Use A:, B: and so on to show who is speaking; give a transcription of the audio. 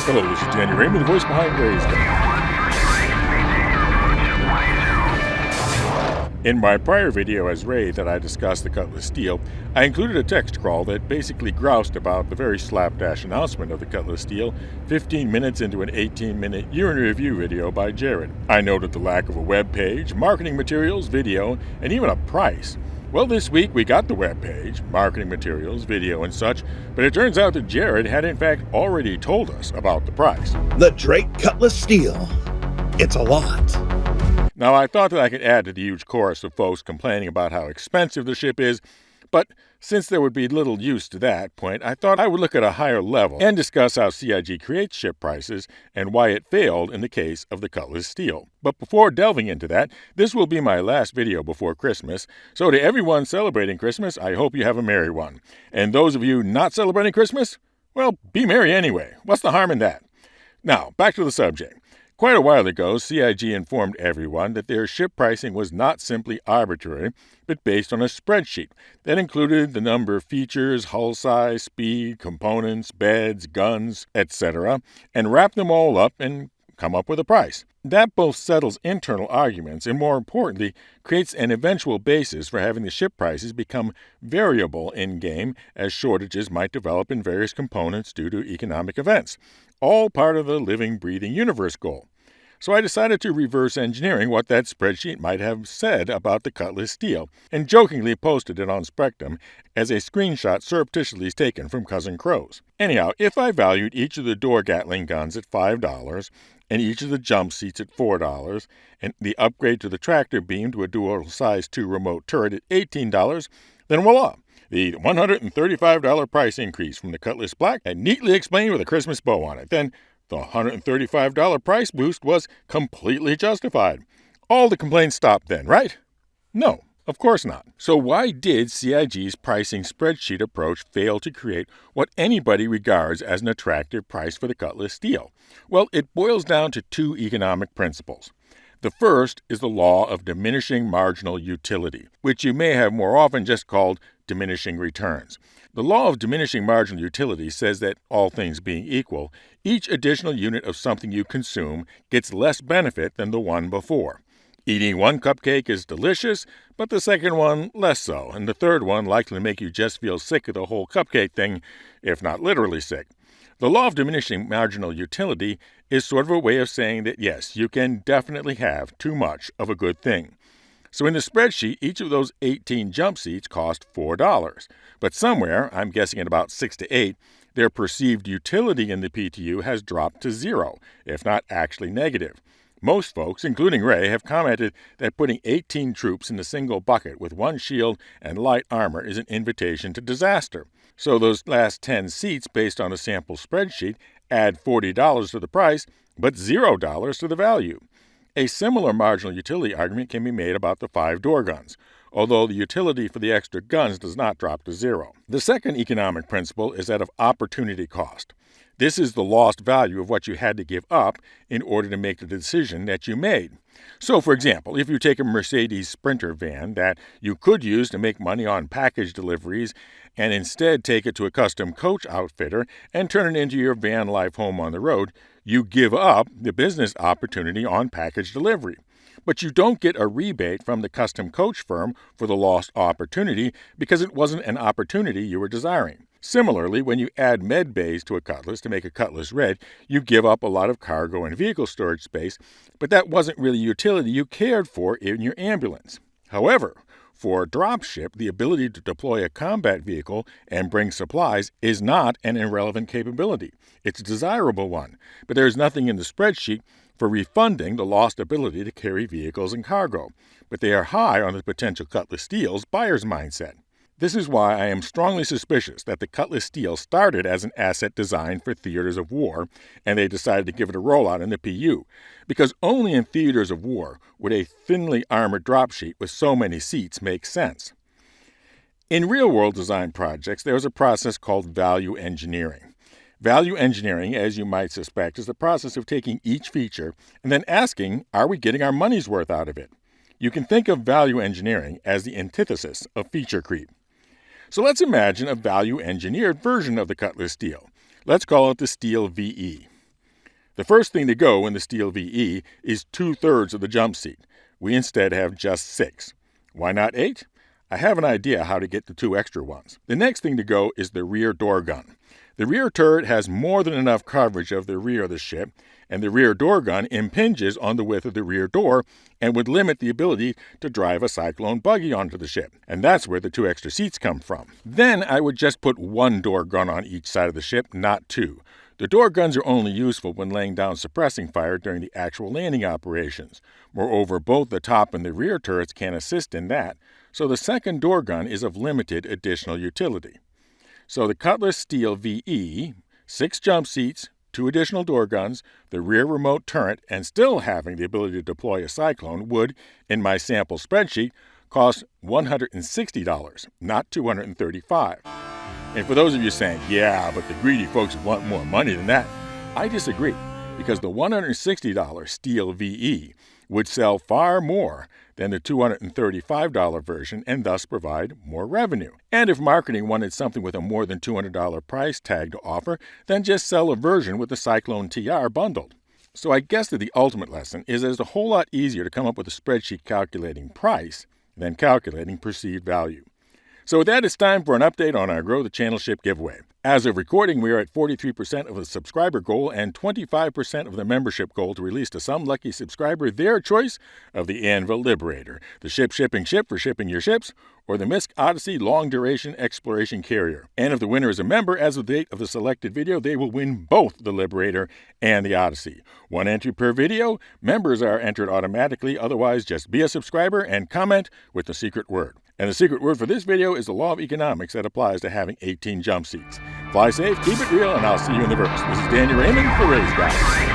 A: Hello, this is Danny Raymond, the voice behind Ray's Gun. In my prior video as Ray that I discussed the Cutlass Steel, I included a text crawl that basically groused about the very slapdash announcement of the Cutlass Steel 15 minutes into an 18-minute year-in-review video by Jared. I noted the lack of a web page, marketing materials, video, and even a price. Well, this week we got the web page, marketing materials, video, and such, but it turns out that Jared had in fact already told us about the price.
B: The Drake Cutlass Steel. It's a lot.
A: Now, I thought that I could add to the huge chorus of folks complaining about how expensive the ship is, but since there would be little use to that point, I thought I would look at a higher level and discuss how CIG creates ship prices and why it failed in the case of the Cutlass Steel. But before delving into that, this will be my last video before Christmas, so to everyone celebrating Christmas, I hope you have a merry one. And those of you not celebrating Christmas, well, be merry anyway. What's the harm in that? Now, back to the subject. Quite a while ago, CIG informed everyone that their ship pricing was not simply arbitrary, but based on a spreadsheet that included the number of features, hull size, speed, components, beds, guns, etc., and wrapped them all up and come up with a price. That both settles internal arguments and, more importantly, creates an eventual basis for having the ship prices become variable in-game as shortages might develop in various components due to economic events. All part of the living, breathing universe goal. So I decided to reverse engineering what that spreadsheet might have said about the Cutlass Steel, and jokingly posted it on Spectrum as a screenshot surreptitiously taken from Cousin Crow's. Anyhow, if I valued each of the door Gatling guns at $5, and each of the jump seats at $4, and the upgrade to the tractor beam to a dual size 2 remote turret at $18, then voila! The $135 price increase from the Cutlass Black and neatly explained with a Christmas bow on it. Then the $135 price boost was completely justified. All the complaints stopped then, right? No, of course not. So why did CIG's pricing spreadsheet approach fail to create what anybody regards as an attractive price for the Cutlass Steel? Well, it boils down to two economic principles. The first is the law of diminishing marginal utility, which you may have more often just called diminishing returns. The law of diminishing marginal utility says that, all things being equal, each additional unit of something you consume gets less benefit than the one before. Eating one cupcake is delicious, but the second one less so, and the third one likely to make you just feel sick of the whole cupcake thing, if not literally sick. The law of diminishing marginal utility is sort of a way of saying that, yes, you can definitely have too much of a good thing. So in the spreadsheet, each of those 18 jump seats cost $4. But somewhere, I'm guessing at about 6 to 8, their perceived utility in the PTU has dropped to 0, if not actually negative. Most folks, including Ray, have commented that putting 18 troops in a single bucket with one shield and light armor is an invitation to disaster. So those last 10 seats, based on a sample spreadsheet, add $40 to the price, but $0 to the value. A similar marginal utility argument can be made about the 5-door guns, although the utility for the extra guns does not drop to 0. The second economic principle is that of opportunity cost. This is the lost value of what you had to give up in order to make the decision that you made. So, for example, if you take a Mercedes Sprinter van that you could use to make money on package deliveries and instead take it to a custom coach outfitter and turn it into your van life home on the road, you give up the business opportunity on package delivery. But you don't get a rebate from the custom coach firm for the lost opportunity because it wasn't an opportunity you were desiring. Similarly, when you add med bays to a Cutlass to make a Cutlass Red, you give up a lot of cargo and vehicle storage space, but that wasn't really utility you cared for in your ambulance. However, for a dropship, the ability to deploy a combat vehicle and bring supplies is not an irrelevant capability. It's a desirable one, but there is nothing in the spreadsheet for refunding the lost ability to carry vehicles and cargo, but they are high on the potential Cutlass Steel's buyer's mindset. This is why I am strongly suspicious that the Cutlass Steel started as an asset designed for theaters of war, and they decided to give it a rollout in the PU, because only in theaters of war would a thinly armored dropsheet with so many seats make sense. In real-world design projects, there is a process called value engineering. Value engineering, as you might suspect, is the process of taking each feature and then asking, are we getting our money's worth out of it? You can think of value engineering as the antithesis of feature creep. So let's imagine a value-engineered version of the Cutlass Steel. Let's call it the Steel VE. The first thing to go in the Steel VE is 2/3 of the jump seat. We instead have just 6. Why not 8? I have an idea how to get the 2 extra ones. The next thing to go is the rear door gun. The rear turret has more than enough coverage of the rear of the ship, and the rear door gun impinges on the width of the rear door and would limit the ability to drive a Cyclone buggy onto the ship. And that's where the 2 extra seats come from. Then I would just put 1 door gun on each side of the ship, not 2. The door guns are only useful when laying down suppressing fire during the actual landing operations. Moreover, both the top and the rear turrets can assist in that, so the second door gun is of limited additional utility. So the Cutlass Steel VE, 6 jump seats, 2 additional door guns, the rear remote turret, and still having the ability to deploy a Cyclone would, in my sample spreadsheet, cost $160, not $235. And for those of you saying, yeah, but the greedy folks want more money than that, I disagree, because the $160 Steel VE would sell far more than the $235 version and thus provide more revenue. And if marketing wanted something with a more than $200 price tag to offer, then just sell a version with the Cyclone TR bundled. So I guess that the ultimate lesson is that it's a whole lot easier to come up with a spreadsheet calculating price than calculating perceived value. So with that, it's time for an update on our Grow the Channel Ship giveaway. As of recording, we are at 43% of the subscriber goal and 25% of the membership goal to release to some lucky subscriber their choice of the Anvil Liberator, the ship-shipping ship for shipping your ships, or the Misk Odyssey long-duration exploration carrier. And if the winner is a member, as of the date of the selected video, they will win both the Liberator and the Odyssey. 1 entry per video. Members are entered automatically. Otherwise, just be a subscriber and comment with the secret word. And the secret word for this video is the law of economics that applies to having 18 jump seats. Fly safe, keep it real, and I'll see you in the verse. This is Daniel Raymond for Raise Guys.